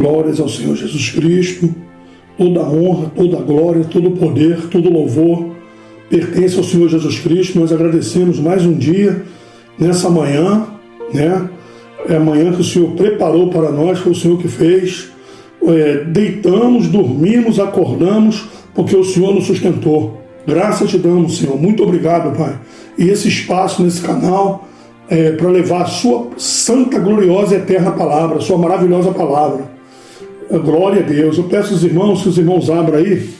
Glórias ao Senhor Jesus Cristo, toda honra, toda glória, todo poder, todo louvor pertence ao Senhor Jesus Cristo. Nós agradecemos mais um dia nessa manhã, né? É a manhã que o Senhor preparou para nós, foi o Senhor que fez. Deitamos, dormimos, acordamos, porque o Senhor nos sustentou. Graças te damos, Senhor. Muito obrigado, Pai. E esse espaço nesse canal para levar a sua santa, gloriosa e eterna palavra, a sua maravilhosa palavra. Glória a Deus. Eu peço aos irmãos que os irmãos abram aí.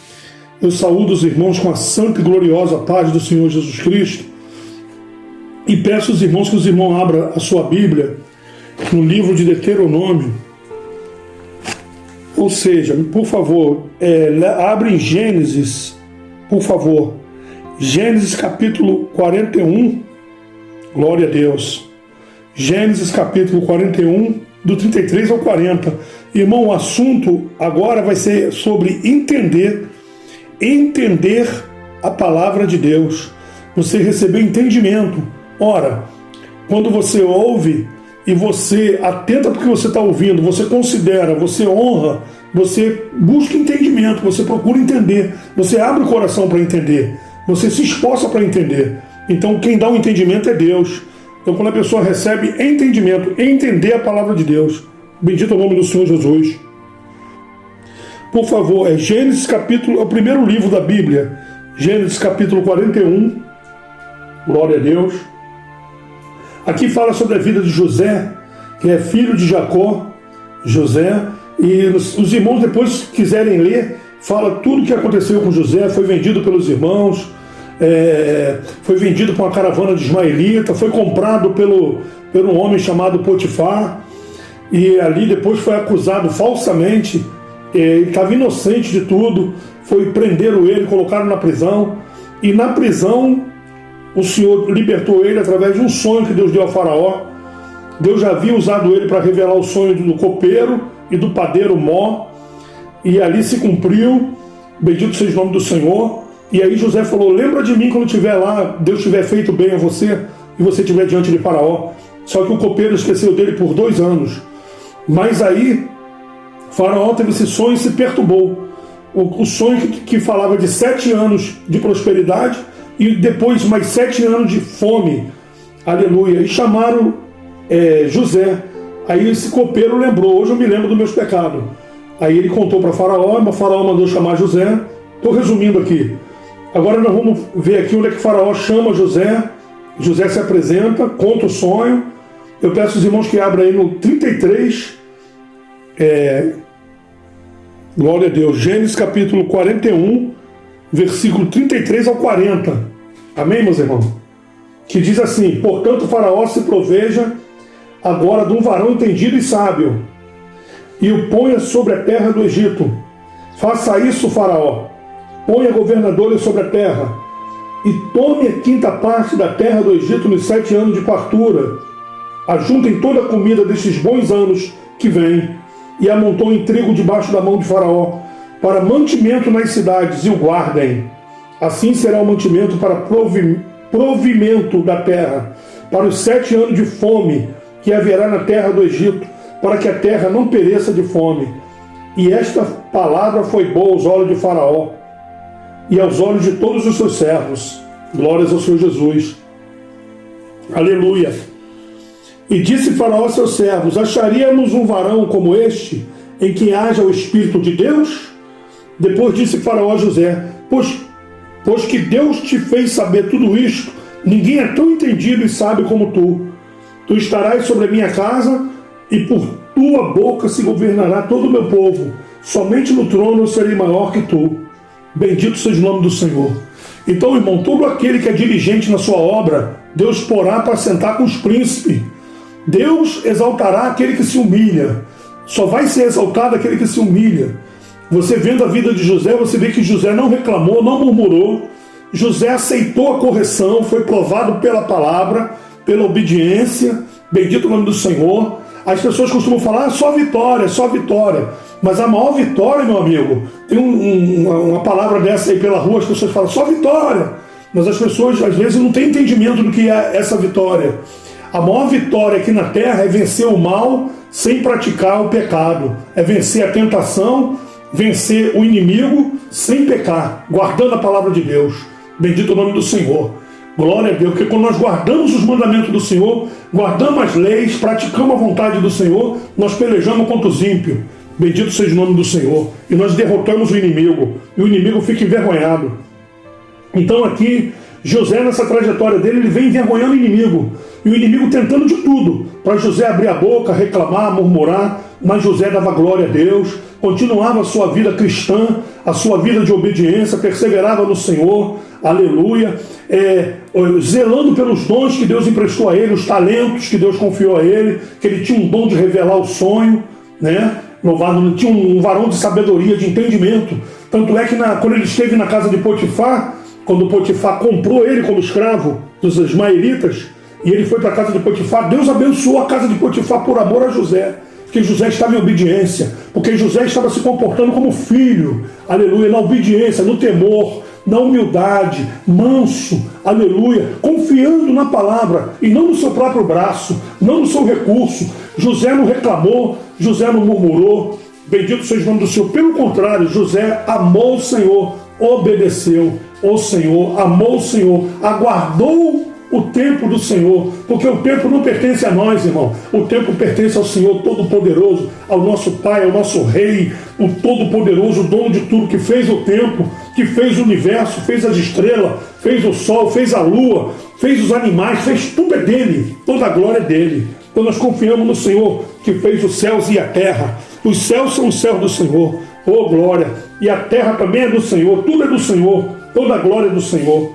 Eu saúdo os irmãos com a santa e gloriosa paz do Senhor Jesus Cristo. E peço aos irmãos que os irmãos abram a sua Bíblia no livro de Deuteronômio. Ou seja, por favor, abre em Gênesis, por favor. Gênesis capítulo 41. Glória a Deus. Gênesis capítulo 41, do 33 ao 40. Irmão, o assunto agora vai ser sobre entender a palavra de Deus. Você receber entendimento. Ora, quando você ouve e você atenta porque você está ouvindo, você considera, você honra, você busca entendimento, você procura entender, você abre o coração para entender, você se esforça para entender. Então quem dá o entendimento é Deus. Então quando a pessoa recebe entendimento, entender a palavra de Deus, bendito é o nome do Senhor Jesus. Por favor, Gênesis capítulo, é o primeiro livro da Bíblia, Gênesis capítulo 41, glória a Deus. Aqui fala sobre a vida de José, que é filho de Jacó, José, e os irmãos depois quiserem ler, fala tudo o que aconteceu com José, foi vendido pelos irmãos, foi vendido por uma caravana de ismaelita, foi comprado por um homem chamado Potifar, e ali depois foi acusado falsamente, ele estava inocente de tudo, prenderam ele, colocaram na prisão, e na prisão o Senhor libertou ele através de um sonho que Deus deu a Faraó. Deus já havia usado ele para revelar o sonho do copeiro e do padeiro Mó, e ali se cumpriu, bendito seja o nome do Senhor. E aí José falou: lembra de mim quando estiver lá, Deus tiver feito bem a você e você estiver diante de Faraó. Só que o copeiro esqueceu dele por 2 anos. Mas aí Faraó teve esse sonho e se perturbou. O sonho que falava de 7 anos de prosperidade e depois mais 7 anos de fome. Aleluia. E chamaram José. Aí esse copeiro lembrou: hoje eu me lembro dos meus pecados. Aí ele contou para Faraó, mas Faraó mandou chamar José. Estou resumindo aqui. Agora nós vamos ver aqui onde é que Faraó chama José. José se apresenta, conta o sonho. Eu peço aos irmãos que abram aí no 33. Glória a Deus. Gênesis capítulo 41, versículo 33 ao 40. Amém, meus irmãos? Que diz assim: portanto Faraó se proveja agora de um varão entendido e sábio, e o ponha sobre a terra do Egito. Faça isso, Faraó. Ponha governadores sobre a terra, e tome a 5ª parte da terra do Egito nos 7 anos de fartura. Ajuntem toda a comida destes bons anos que vêm, e amontoem trigo debaixo da mão de Faraó, para mantimento nas cidades, e o guardem. Assim será o mantimento para provimento da terra, para os 7 anos de fome que haverá na terra do Egito, para que a terra não pereça de fome. E esta palavra foi boa aos olhos de Faraó e aos olhos de todos os seus servos. Glórias ao Senhor Jesus. Aleluia. E disse Faraó aos seus servos: acharíamos um varão como este, em quem haja o Espírito de Deus? Depois disse Faraó a José: pois que Deus te fez saber tudo isto, ninguém é tão entendido e sábio como tu. Tu estarás sobre a minha casa, e por tua boca se governará todo o meu povo. Somente no trono eu serei maior que tu. Bendito seja o nome do Senhor. Então, irmão, todo aquele que é diligente na sua obra, Deus porá para sentar com os príncipes. Deus exaltará aquele que se humilha. Só vai ser exaltado aquele que se humilha. Você vendo a vida de José, você vê que José não reclamou, não murmurou. José aceitou a correção, foi provado pela palavra, pela obediência. Bendito o nome do Senhor. As pessoas costumam falar: só vitória, só vitória. Mas a maior vitória, meu amigo, tem uma palavra dessa aí pela rua, as pessoas falam: só vitória. Mas as pessoas às vezes não têm entendimento do que é essa vitória. A maior vitória aqui na terra é vencer o mal sem praticar o pecado. É vencer a tentação, vencer o inimigo sem pecar, guardando a palavra de Deus. Bendito o nome do Senhor. Glória a Deus, porque quando nós guardamos os mandamentos do Senhor, guardamos as leis, praticamos a vontade do Senhor, nós pelejamos contra os ímpios. Bendito seja o nome do Senhor. E nós derrotamos o inimigo. E o inimigo fica envergonhado. Então aqui, José, nessa trajetória dele, ele vem envergonhando o inimigo. E o inimigo tentando de tudo para José abrir a boca, reclamar, murmurar. Mas José dava glória a Deus, continuava a sua vida cristã, a sua vida de obediência, perseverava no Senhor, aleluia, zelando pelos dons que Deus emprestou a ele, os talentos que Deus confiou a ele, que ele tinha um dom de revelar o sonho, né? Louvado, tinha um varão de sabedoria, de entendimento. Tanto é que quando ele esteve na casa de Potifar, quando Potifar comprou ele como escravo dos ismaelitas, e ele foi para a casa de Potifar, Deus abençoou a casa de Potifar por amor a José, porque José estava em obediência, porque José estava se comportando como filho, aleluia, na obediência, no temor, na humildade, manso, aleluia, confiando na palavra e não no seu próprio braço, não no seu recurso. José não reclamou, José não murmurou, bendito seja o nome do Senhor. Pelo contrário, José amou o Senhor, obedeceu ao Senhor, amou o Senhor, aguardou o tempo do Senhor, porque o tempo não pertence a nós, irmão. O tempo pertence ao Senhor Todo-Poderoso, ao nosso Pai, ao nosso Rei, o Todo-Poderoso, o dono de tudo, que fez o tempo, que fez o universo, fez as estrelas, fez o sol, fez a lua, fez os animais, fez tudo é dele, toda a glória é dele. Então nós confiamos no Senhor, que fez os céus e a terra. Os céus são os céus do Senhor, oh glória, e a terra também é do Senhor, tudo é do Senhor, toda a glória é do Senhor.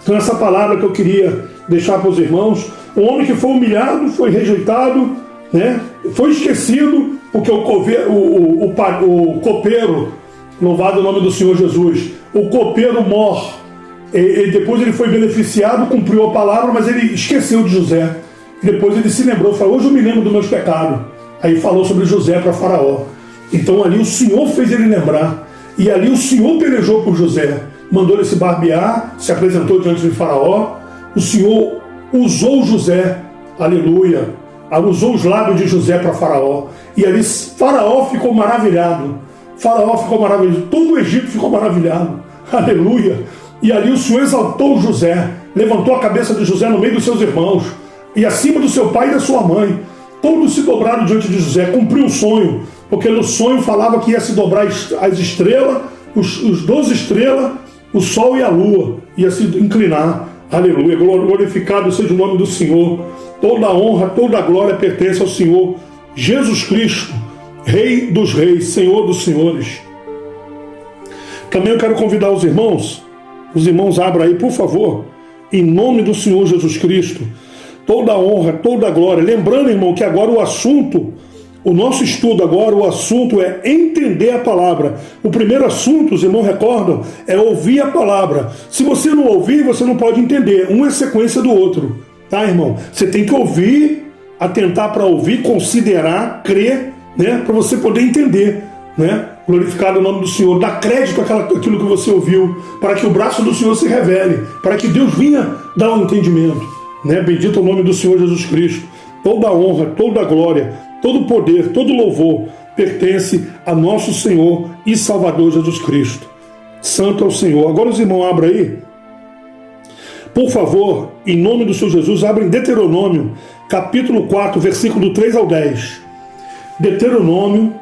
Então essa palavra que eu queria deixar para os irmãos, o homem que foi humilhado, foi rejeitado, né? Foi esquecido, porque o copeiro, louvado o nome do Senhor Jesus, o copeiro morre, e depois ele foi beneficiado, cumpriu a palavra, mas ele esqueceu de José. E depois ele se lembrou, falou, hoje eu me lembro dos meus pecados. Aí falou sobre José para Faraó. Então ali o Senhor fez ele lembrar, e ali o Senhor pelejou por José. Mandou ele se barbear, se apresentou diante de Faraó. O Senhor usou José, aleluia, usou os lábios de José para Faraó. E ali Faraó ficou maravilhado. Faraó ficou maravilhado. Todo o Egito ficou maravilhado. Aleluia. E ali o Senhor exaltou José, levantou a cabeça de José no meio dos seus irmãos, e acima do seu pai e da sua mãe. Todos se dobraram diante de José, cumpriu o sonho, porque no sonho falava que ia se dobrar as estrelas, os 12 estrelas, o sol e a lua, ia se inclinar. Aleluia, glorificado seja o nome do Senhor. Toda a honra, toda a glória pertence ao Senhor Jesus Cristo, Rei dos reis, Senhor dos senhores. Também eu quero convidar os irmãos abram aí, por favor, em nome do Senhor Jesus Cristo, toda a honra, toda a glória. Lembrando, irmão, que agora o nosso estudo agora, o assunto é entender a palavra. O primeiro assunto, os irmãos recordam, é ouvir a palavra. Se você não ouvir, você não pode entender. Um é sequência do outro, tá, irmão? Você tem que ouvir, atentar para ouvir, considerar, crer, né, para você poder entender, né? Glorificado o nome do Senhor. Dá crédito àquilo que você ouviu, para que o braço do Senhor se revele, para que Deus venha dar um entendimento, né? Bendito o nome do Senhor Jesus Cristo. Toda a honra, toda a glória, todo o poder, todo o louvor pertence a nosso Senhor e Salvador Jesus Cristo. Santo é o Senhor. Agora os irmãos abrem aí. Por favor, em nome do Senhor Jesus, abrem Deuteronômio, capítulo 4, versículo 3 ao 10. Deuteronômio,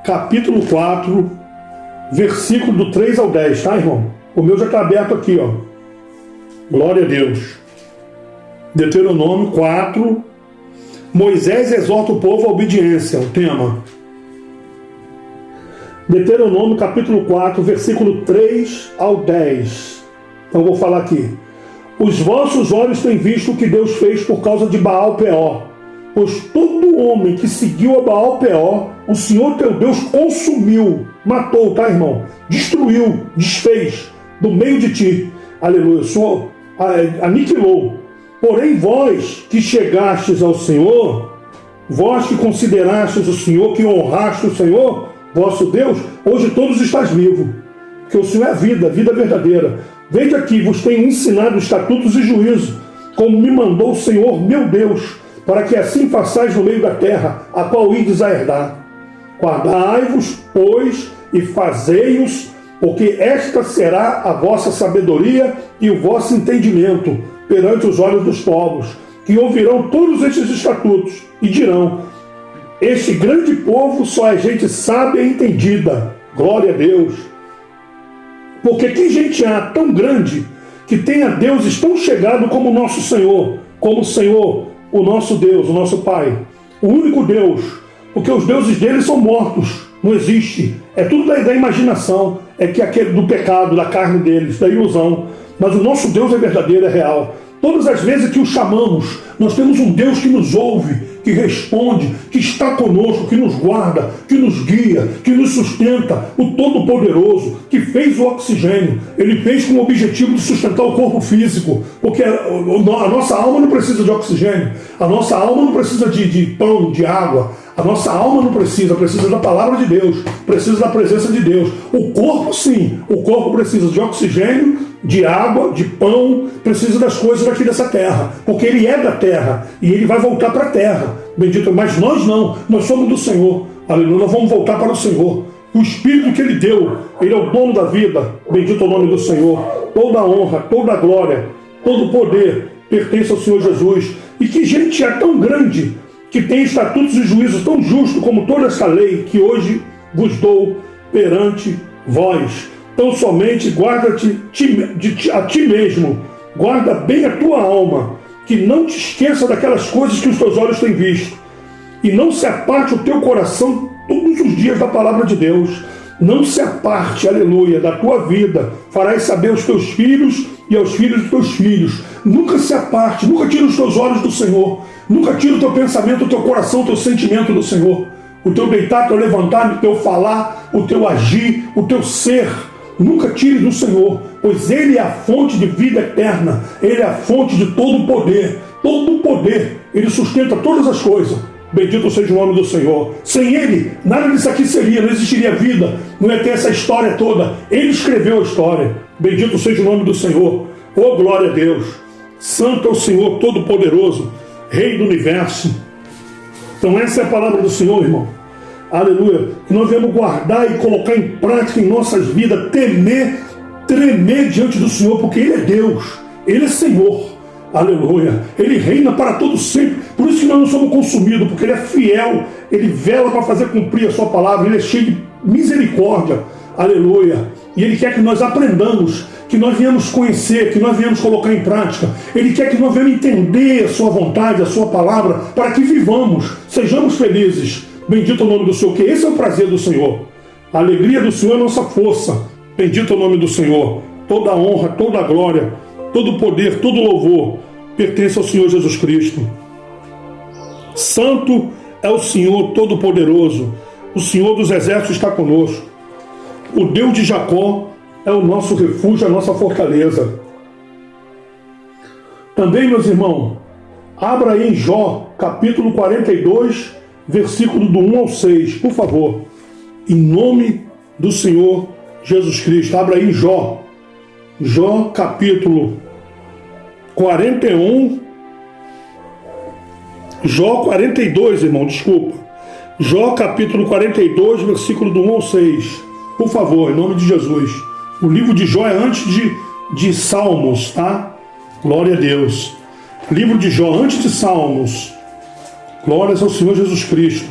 capítulo 4, versículo do 3 ao 10, tá, irmão? O meu já está aberto aqui, ó. Glória a Deus. Deuteronômio 4, Moisés exorta o povo à obediência, o tema. Deuteronômio capítulo 4, versículo 3 ao 10. Então eu vou falar aqui. Os vossos olhos têm visto o que Deus fez por causa de Baal-Peor. Pois todo homem que seguiu a Baal-Peor, o Senhor teu Deus consumiu, matou, tá, irmão? Destruiu, desfez do meio de ti. Aleluia. O Senhor aniquilou. Porém, vós que chegastes ao Senhor, vós que considerastes o Senhor, que honraste o Senhor, vosso Deus, hoje todos estáis vivos. Porque o Senhor é vida verdadeira. Veja aqui, vos tenho ensinado estatutos e juízos, como me mandou o Senhor, meu Deus, para que assim façais no meio da terra, a qual ides a herdar. Guardai-vos, pois, e fazei-os, porque esta será a vossa sabedoria e o vosso entendimento perante os olhos dos povos, que ouvirão todos estes estatutos e dirão: este grande povo só é gente sábia e entendida. Glória a Deus. Porque que gente há tão grande que tenha deuses tão chegados como o nosso Senhor, como o Senhor, o nosso Deus, o nosso Pai, o único Deus, porque os deuses deles são mortos, não existe, é tudo da imaginação, é que aquele do pecado, da carne deles, da ilusão, mas o nosso Deus é verdadeiro, é real. Todas as vezes que o chamamos, nós temos um Deus que nos ouve, que responde, que está conosco, que nos guarda, que nos guia, que nos sustenta, o Todo-Poderoso, que fez o oxigênio. Ele fez com o objetivo de sustentar o corpo físico, porque a nossa alma não precisa de oxigênio, a nossa alma não precisa de pão, de água, a nossa alma não precisa da palavra de Deus, precisa da presença de Deus. O corpo sim, o corpo precisa de oxigênio, de água, de pão, precisa das coisas daqui dessa terra, porque ele é da terra e ele vai voltar para a terra, bendito. Mas nós não, nós somos do Senhor, aleluia, nós vamos voltar para o Senhor. O Espírito que ele deu, ele é o dono da vida, bendito é o nome do Senhor. Toda a honra, toda a glória, todo o poder pertence ao Senhor Jesus. E que gente é tão grande, que tem estatutos e juízos tão justos como toda essa lei que hoje vos dou perante vós. Então somente guarda-te a ti mesmo, guarda bem a tua alma, que não te esqueça daquelas coisas que os teus olhos têm visto, e não se aparte o teu coração todos os dias da palavra de Deus. Não se aparte, aleluia, da tua vida. Farás saber aos teus filhos e aos filhos dos teus filhos. Nunca se aparte, nunca tire os teus olhos do Senhor. Nunca tire o teu pensamento, o teu coração, o teu sentimento do Senhor. O teu deitar, o teu levantar, o teu falar, o teu agir, o teu ser. Nunca tire do Senhor, pois Ele é a fonte de vida eterna. Ele é a fonte de todo o poder. Todo o poder. Ele sustenta todas as coisas. Bendito seja o nome do Senhor. Sem Ele, nada disso aqui seria, não existiria vida, não ia ter essa história toda. Ele escreveu a história. Bendito seja o nome do Senhor. Oh, glória a Deus. Santo é o Senhor Todo-Poderoso, Rei do Universo. Então essa é a palavra do Senhor, irmão. Aleluia. Que nós devemos guardar e colocar em prática em nossas vidas, temer, tremer diante do Senhor, porque Ele é Deus, Ele é Senhor. Aleluia. Ele reina para todo sempre. Por isso que nós não somos consumidos, porque Ele é fiel. Ele vela para fazer cumprir a sua palavra. Ele é cheio de misericórdia. Aleluia. E Ele quer que nós aprendamos, que nós venhamos conhecer, que nós venhamos colocar em prática. Ele quer que nós venhamos entender a sua vontade, a sua palavra, para que vivamos, sejamos felizes. Bendito é o nome do Senhor, que esse é o prazer do Senhor. A alegria do Senhor é a nossa força. Bendito é o nome do Senhor. Toda a honra, toda a glória, todo o poder, todo o louvor pertence ao Senhor Jesus Cristo. Santo é o Senhor Todo-Poderoso. O Senhor dos Exércitos está conosco. O Deus de Jacó é o nosso refúgio, a nossa fortaleza. Também, meus irmãos, abra aí em Jó, capítulo 42, versículo do 1 ao 6, por favor. Em nome do Senhor Jesus Cristo. Abra aí em Jó. Jó, capítulo 41. Jó 42, irmão, desculpa. Jó, capítulo 42, versículo do 1 ao 6. Por favor, em nome de Jesus. O livro de Jó é antes de Salmos, tá? Glória a Deus. Livro de Jó, antes de Salmos. Glórias ao Senhor Jesus Cristo.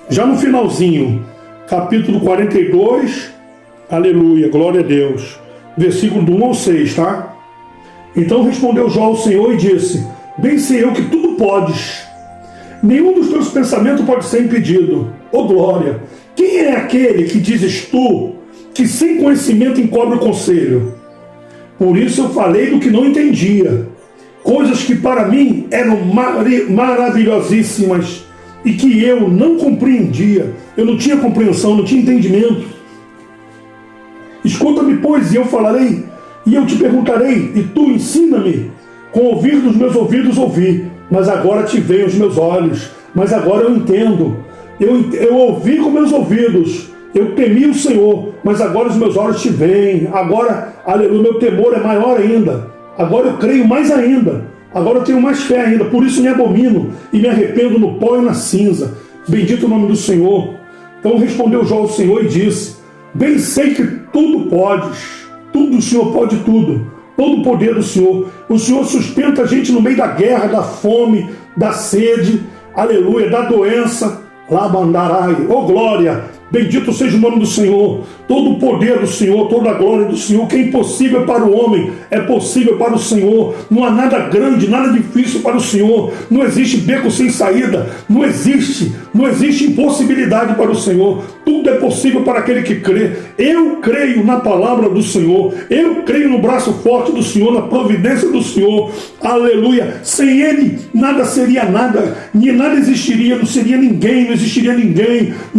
Já no finalzinho, capítulo 42, aleluia, glória a Deus. Versículo do 1 ao 6, tá? Então respondeu Jó ao Senhor e disse: bem sei eu que tudo podes. Nenhum dos teus pensamentos pode ser impedido. Ó glória! Quem é aquele que dizes tu, que sem conhecimento encobre o conselho? Por isso eu falei do que não entendia, coisas que para mim eram maravilhosíssimas e que eu não compreendia. Eu não tinha compreensão, não tinha entendimento. Escuta-me, pois, e eu falarei, e eu te perguntarei, e tu ensina-me. Com o ouvir dos meus ouvidos ouvi, mas agora te veem os meus olhos, mas agora eu entendo. Eu ouvi com meus ouvidos, eu temi o Senhor, mas agora os meus olhos te veem. Agora, aleluia, o meu temor é maior ainda. Agora eu creio mais ainda. Agora eu tenho mais fé ainda, por isso me abomino e me arrependo no pó e na cinza. Bendito o nome do Senhor. Então respondeu Jó ao Senhor e disse: bem sei que tudo podes, tudo o Senhor pode tudo, todo o poder do Senhor. O Senhor sustenta a gente no meio da guerra, da fome, da sede, aleluia, da doença. Labandarai, oh glória! Bendito seja o nome do Senhor, todo o poder do Senhor, toda a glória do Senhor. O que é impossível para o homem é possível para o Senhor. Não há nada grande, nada difícil para o Senhor. Não existe beco sem saída, não existe impossibilidade para o Senhor. Tudo é possível para aquele que crê. Eu creio na palavra do Senhor, eu creio no braço forte do Senhor, na providência do Senhor, aleluia. Sem Ele nada seria nada, nada existiria, não seria ninguém, não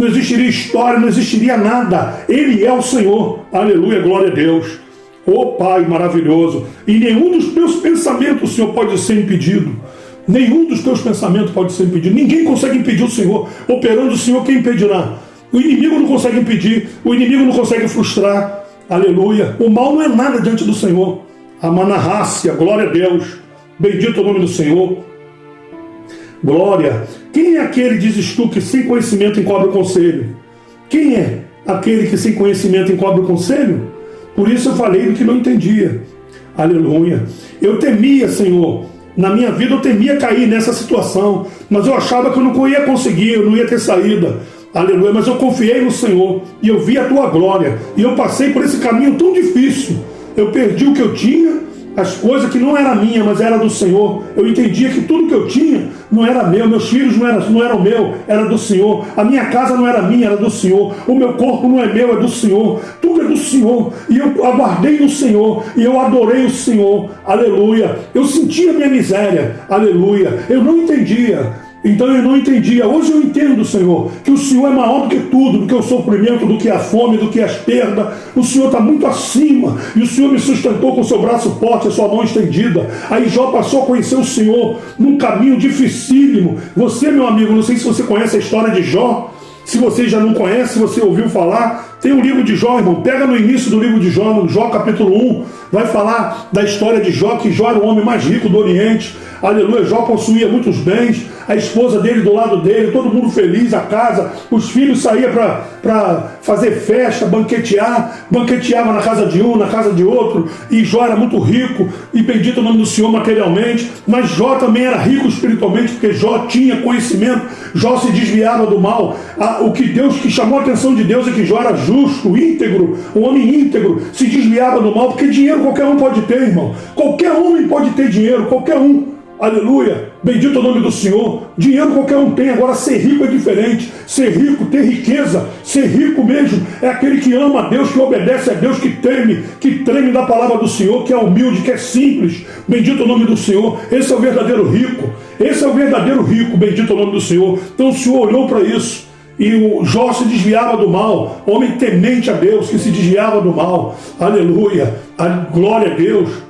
existiria história, não existiria nada. Ele é o Senhor, aleluia, glória a Deus. Ô Pai maravilhoso, e nenhum dos teus pensamentos, Senhor, pode ser impedido. Nenhum dos teus pensamentos pode ser impedido. Ninguém consegue impedir o Senhor. Operando o Senhor, quem impedirá? O inimigo não consegue impedir, o inimigo não consegue frustrar, aleluia. O mal não é nada diante do Senhor. A manarrácia, glória a Deus. Bendito o nome do Senhor. Glória. Quem é aquele, dizes tu, que sem conhecimento encobre o conselho? Quem é aquele que sem conhecimento encobre o conselho? Por isso eu falei do que não entendia. Aleluia. Eu temia, Senhor. Na minha vida eu temia cair nessa situação, mas eu achava que eu não ia conseguir, eu não ia ter saída. Aleluia, mas eu confiei no Senhor e eu vi a tua glória. E eu passei por esse caminho tão difícil. Eu perdi o que eu tinha, as coisas que não era minha, mas era do Senhor. Eu entendia que tudo que eu tinha não era meu, meus filhos não eram meu, era do Senhor. A minha casa não era minha, era do Senhor. O meu corpo não é meu, é do Senhor. Tudo é do Senhor. E eu aguardei no Senhor, e eu adorei o Senhor. Aleluia. Eu sentia a minha miséria. Aleluia. Eu não entendia. Então eu não entendia. Hoje eu entendo, Senhor, que o Senhor é maior do que tudo, do que o sofrimento, do que a fome, do que as perdas. O Senhor está muito acima, e o Senhor me sustentou com o seu braço forte, a sua mão estendida. Aí Jó passou a conhecer o Senhor num caminho dificílimo. Você, meu amigo, não sei se você conhece a história de Jó. Se você já não conhece, se você ouviu falar, tem o livro de Jó, irmão. Pega no início do livro de Jó, no Jó capítulo 1, vai falar da história de Jó, que Jó era o homem mais rico do Oriente. Aleluia, Jó possuía muitos bens, a esposa dele do lado dele, todo mundo feliz, a casa, os filhos saíam para fazer festa, banqueteava na casa de um, na casa de outro, e Jó era muito rico, e bendito o nome do Senhor materialmente, mas Jó também era rico espiritualmente, porque Jó tinha conhecimento, Jó se desviava do mal. O que chamou a atenção de Deus é que Jó era justo, íntegro, um homem íntegro, se desviava do mal, porque dinheiro qualquer um pode ter, irmão. Qualquer homem pode ter dinheiro, qualquer um. Aleluia, bendito o nome do Senhor. Dinheiro qualquer um tem, agora ser rico é diferente. Ser rico, ter riqueza, ser rico mesmo é aquele que ama a Deus, que obedece a Deus, que treme da palavra do Senhor, que é humilde, que é simples. Bendito o nome do Senhor. Esse é o verdadeiro rico. Esse é o verdadeiro rico, bendito o nome do Senhor. Então o Senhor olhou para isso. E o Jó se desviava do mal, homem temente a Deus, que se desviava do mal. Aleluia, glória a Deus.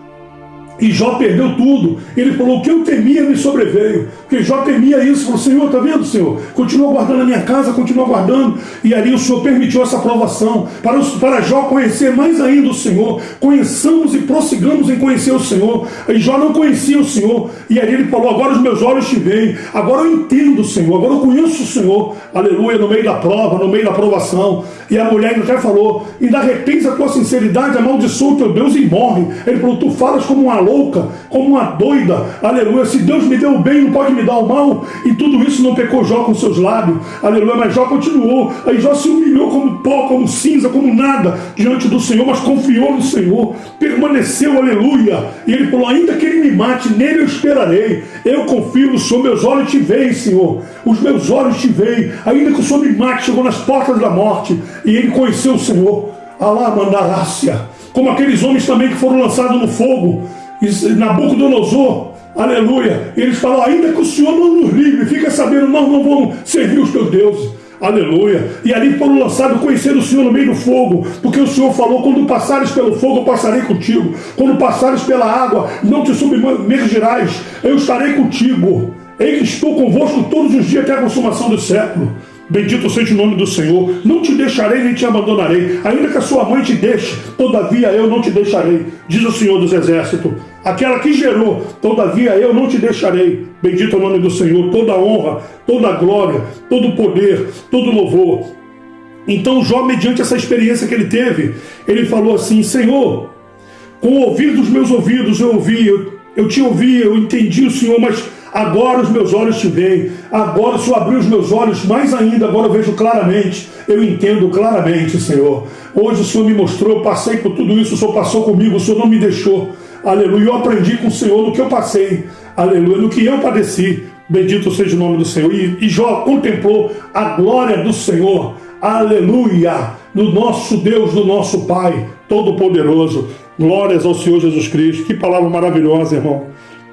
E Jó perdeu tudo. Ele falou: o que eu temia me sobreveio. Porque Jó temia isso. Falou: Senhor, está vendo, Senhor? Continua guardando a minha casa, continua guardando. E ali o Senhor permitiu essa provação para Jó conhecer mais ainda o Senhor. Conheçamos e prossigamos em conhecer o Senhor. E Jó não conhecia o Senhor. E ali ele falou: agora os meus olhos te veem. Agora eu entendo o Senhor. Agora eu conheço o Senhor. Aleluia, no meio da prova, no meio da provação. E a mulher até falou: ainda retens a tua sinceridade, amaldiçoa o teu Deus e morre. Ele falou: tu falas como uma louca, como uma doida. Aleluia, se Deus me deu o bem, não pode me dar o mal. E tudo isso não pecou Jó com seus lábios. Aleluia, mas Jó continuou. Aí Jó se humilhou como pó, como cinza, como nada diante do Senhor, mas confiou no Senhor, permaneceu, aleluia. E ele falou: ainda que ele me mate, nele eu esperarei. Eu confio no Senhor, meus olhos te veem, Senhor. Os meus olhos te veem. Ainda que o Senhor me mate, chegou nas portas da morte. E ele conheceu o Senhor. Alá mandarácia. Como aqueles homens também que foram lançados no fogo. Nabucodonosor, aleluia, eles falam: ainda que o Senhor não nos livre, fica sabendo, nós não vamos servir os teus deuses, aleluia. E ali foram lançados, conhecendo o Senhor no meio do fogo, porque o Senhor falou: quando passares pelo fogo, eu passarei contigo, quando passares pela água, não te submergirás, eu estarei contigo, eis que estou convosco todos os dias até a consumação do século. Bendito seja o nome do Senhor. Não te deixarei nem te abandonarei. Ainda que a sua mãe te deixe, todavia eu não te deixarei, diz o Senhor dos Exércitos. aquela que gerou. Todavia eu não te deixarei. Bendito é o nome do Senhor. Toda honra, toda glória, todo poder, todo louvor. Então Jó, mediante essa experiência que ele teve, ele falou assim: Senhor, com o ouvir dos meus ouvidos eu ouvi, eu te ouvi, eu entendi o Senhor, mas agora os meus olhos te veem. Agora o Senhor abriu os meus olhos mais ainda, agora eu vejo claramente, eu entendo claramente, Senhor. Hoje o Senhor me mostrou, eu passei por tudo isso, o Senhor passou comigo, o Senhor não me deixou. Aleluia, eu aprendi com o Senhor no que eu passei. Aleluia, no que eu padeci. Bendito seja o nome do Senhor. E Jó contemplou a glória do Senhor. Aleluia, do nosso Deus, do nosso Pai Todo-Poderoso. Glórias ao Senhor Jesus Cristo. Que palavra maravilhosa, irmão.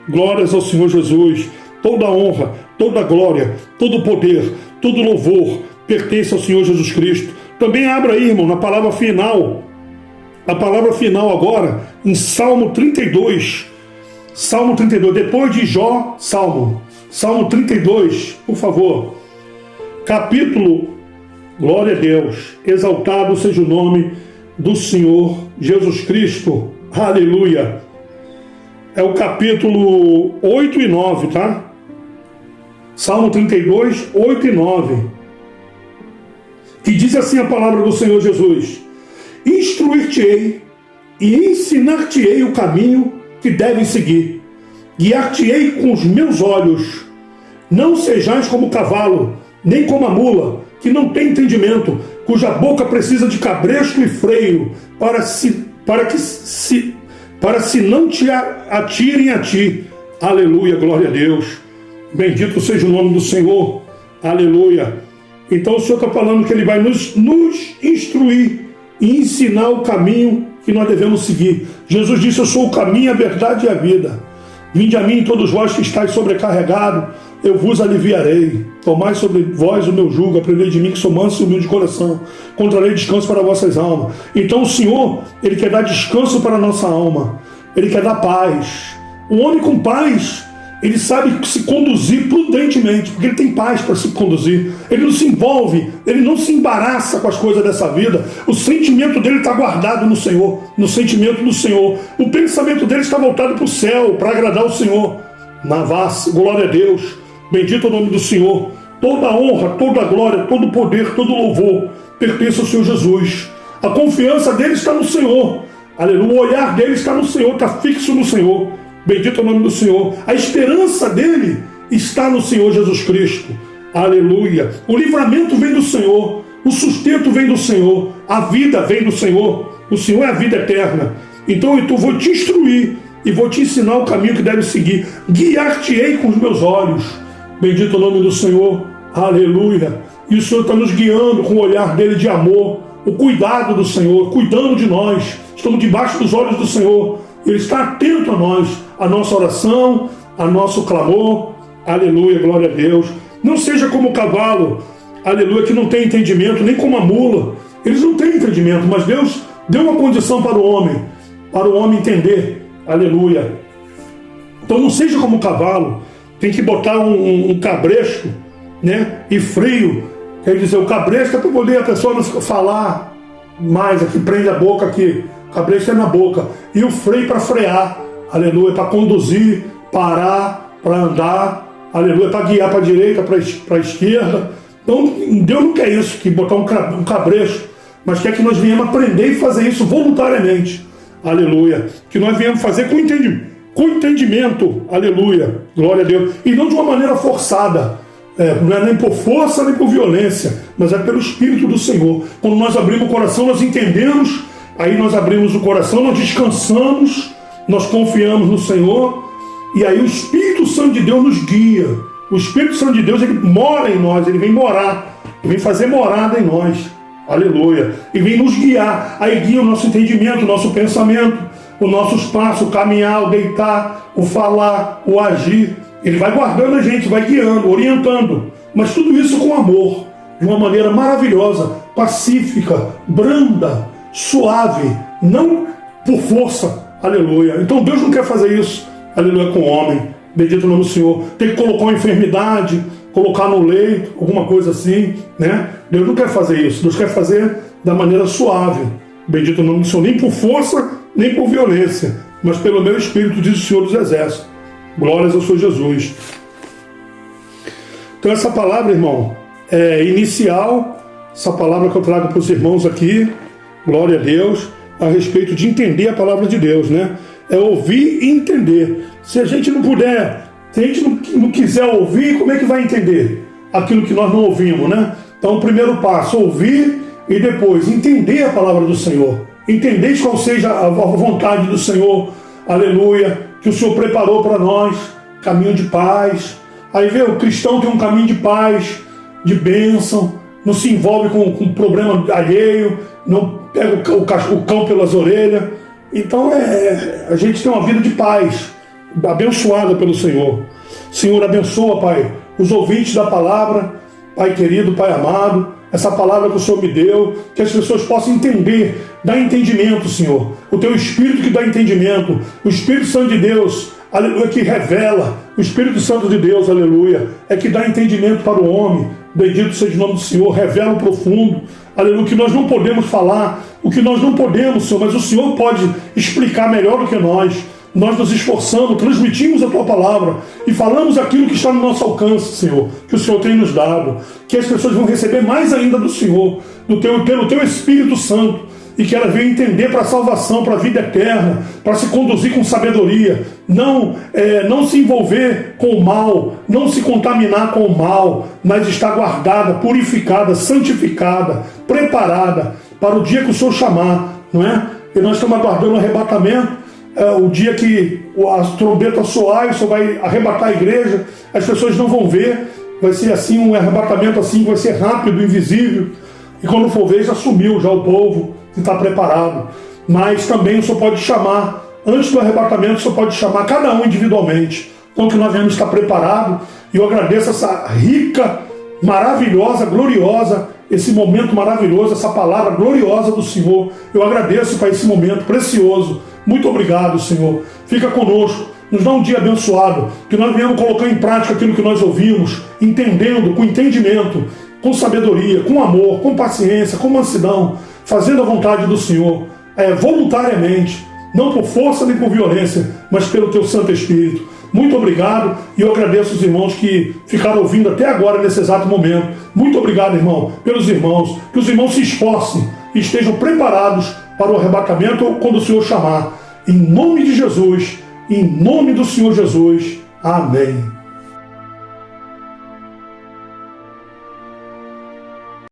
Glórias ao Senhor Jesus. Toda honra, toda glória, todo poder, todo louvor pertence ao Senhor Jesus Cristo. Também abra aí, irmão, na palavra final. A palavra final agora, em Salmo 32. Salmo 32, depois de Jó, Salmo 32, por favor. Capítulo, glória a Deus, exaltado seja o nome do Senhor Jesus Cristo. Aleluia. É o capítulo 8 e 9, tá? Salmo 32, 8 e 9. Que diz assim a palavra do Senhor Jesus: Instruir-te-ei e ensinar-te-ei o caminho que deves seguir. Guiar-te-ei com os meus olhos. Não sejais como o cavalo, nem como a mula, que não tem entendimento, cuja boca precisa de cabresto e freio, para se não te atirem a ti. Aleluia, glória a Deus. Bendito seja o nome do Senhor. Aleluia. Então o Senhor está falando que Ele vai nos instruir e ensinar o caminho que nós devemos seguir. Jesus disse: eu sou o caminho, a verdade e a vida. Vinde a mim, todos vós que estáis sobrecarregados, eu vos aliviarei. Tomai sobre vós o meu jugo, aprendei de mim que sou manso e humilde de coração. Encontrarei descanso para vossas almas. Então o Senhor, Ele quer dar descanso para a nossa alma. Ele quer dar paz. O homem com paz, ele sabe se conduzir prudentemente, porque ele tem paz para se conduzir. Ele não se envolve, ele não se embaraça com as coisas dessa vida. O sentimento dele está guardado no Senhor, no sentimento do Senhor. O pensamento dele está voltado para o céu, para agradar o Senhor. Glória a Deus. Bendito é o nome do Senhor. Toda honra, toda glória, todo poder, todo louvor pertence ao Senhor Jesus. A confiança dele está no Senhor. Aleluia. O olhar dele está no Senhor, está fixo no Senhor. Bendito é o nome do Senhor. A esperança dele está no Senhor Jesus Cristo. Aleluia. O livramento vem do Senhor. O sustento vem do Senhor. A vida vem do Senhor. O Senhor é a vida eterna. Então eu vou te instruir e vou te ensinar o caminho que deve seguir. Guiar-te-ei com os meus olhos. Bendito é o nome do Senhor. Aleluia. E o Senhor está nos guiando com o olhar dele de amor. O cuidado do Senhor, cuidando de nós. Estamos debaixo dos olhos do Senhor. Ele está atento a nós, a nossa oração, a nosso clamor. Aleluia, glória a Deus. Não seja como o cavalo, aleluia, que não tem entendimento, nem como a mula. Eles não têm entendimento, mas Deus deu uma condição para o homem entender. Aleluia. Então não seja como o cavalo. Tem que botar um cabresto, né? E freio. Quer dizer, o cabresto é para poder a pessoa não falar mais, aqui prende a boca aqui. O cabresto é na boca. E o freio para frear. Aleluia. Para conduzir, parar, para andar. Aleluia. Para guiar para a direita, para a esquerda. Então Deus não quer isso, que botar um cabresto, mas quer que nós venhamos aprender e fazer isso voluntariamente. Aleluia. Que nós venhamos fazer com entendimento. Aleluia. Glória a Deus. E não de uma maneira forçada. Não é nem por força, nem por violência, mas é pelo Espírito do Senhor. Quando nós abrimos o coração, nós entendemos, aí nós abrimos o coração, nós descansamos, nós confiamos no Senhor, e aí o Espírito Santo de Deus nos guia. O Espírito Santo de Deus, ele mora em nós, ele vem morar, ele vem fazer morada em nós. Aleluia. E vem nos guiar. Aí guia o nosso entendimento, o nosso pensamento, os nossos passos, o caminhar, o deitar, o falar, o agir. Ele vai guardando a gente, vai guiando, orientando. Mas tudo isso com amor, de uma maneira maravilhosa, pacífica, branda, suave, não por força. Aleluia. Então Deus não quer fazer isso, aleluia, com o homem. Bendito o nome do Senhor. Tem que colocar uma enfermidade, colocar no leito, alguma coisa assim, né? Deus não quer fazer isso. Deus quer fazer da maneira suave. Bendito o nome do Senhor. Nem por força, nem por violência, mas pelo meu Espírito, diz o Senhor dos Exércitos. Glórias ao Senhor Jesus. Então essa palavra, irmão, é inicial, essa palavra que eu trago para os irmãos aqui, glória a Deus, a respeito de entender a palavra de Deus, né? É ouvir e entender. Se a gente não puder, se a gente não quiser ouvir, como é que vai entender aquilo que nós não ouvimos, né? Então o primeiro passo, ouvir e depois entender a palavra do Senhor. Entender qual seja a vontade do Senhor, aleluia, que o Senhor preparou para nós, caminho de paz. Aí vê, o cristão tem um caminho de paz, de bênção, não se envolve com problema alheio, não pega o cão pelas orelhas. Então a gente tem uma vida de paz, abençoada pelo Senhor. Senhor, abençoa, Pai, os ouvintes da palavra, Pai querido, Pai amado, essa palavra que o Senhor me deu, que as pessoas possam entender, dá entendimento, Senhor. O Teu Espírito que dá entendimento, o Espírito Santo de Deus, aleluia, que revela, o Espírito Santo de Deus, aleluia, é que dá entendimento para o homem. Bendito seja o nome do Senhor, revela o profundo, aleluia, o que nós não podemos falar, o que nós não podemos, Senhor, mas o Senhor pode explicar melhor do que nós. Nós nos esforçamos, transmitimos a Tua palavra e falamos aquilo que está no nosso alcance, Senhor, que o Senhor tem nos dado, que as pessoas vão receber mais ainda do Senhor, pelo Teu Espírito Santo, e que elas venham entender para a salvação, para a vida eterna, para se conduzir com sabedoria, não se envolver com o mal, não se contaminar com o mal, mas estar guardada, purificada, santificada, preparada para o dia que o Senhor chamar, não é? E nós estamos aguardando o arrebatamento, o dia que a trombeta soar, o Senhor vai arrebatar a igreja, as pessoas não vão ver, vai ser assim, um arrebatamento assim, vai ser rápido, invisível, e quando for ver, já sumiu já o povo que está preparado. Mas também o Senhor pode chamar, antes do arrebatamento, o Senhor pode chamar cada um individualmente. Então que nós venhamos estar preparados, e eu agradeço essa rica, maravilhosa, gloriosa, esse momento maravilhoso, essa palavra gloriosa do Senhor. Eu agradeço para esse momento precioso. Muito obrigado, Senhor. Fica conosco, nos dá um dia abençoado, que nós venhamos colocar em prática aquilo que nós ouvimos, entendendo, com entendimento, com sabedoria, com amor, com paciência, com mansidão, fazendo a vontade do Senhor, voluntariamente, não por força nem por violência, mas pelo Teu Santo Espírito. Muito obrigado, e eu agradeço os irmãos que ficaram ouvindo até agora, nesse exato momento. Muito obrigado, irmão, pelos irmãos, que os irmãos se esforcem e estejam preparados para o arrebatamento quando o Senhor chamar. Em nome de Jesus, em nome do Senhor Jesus. Amém.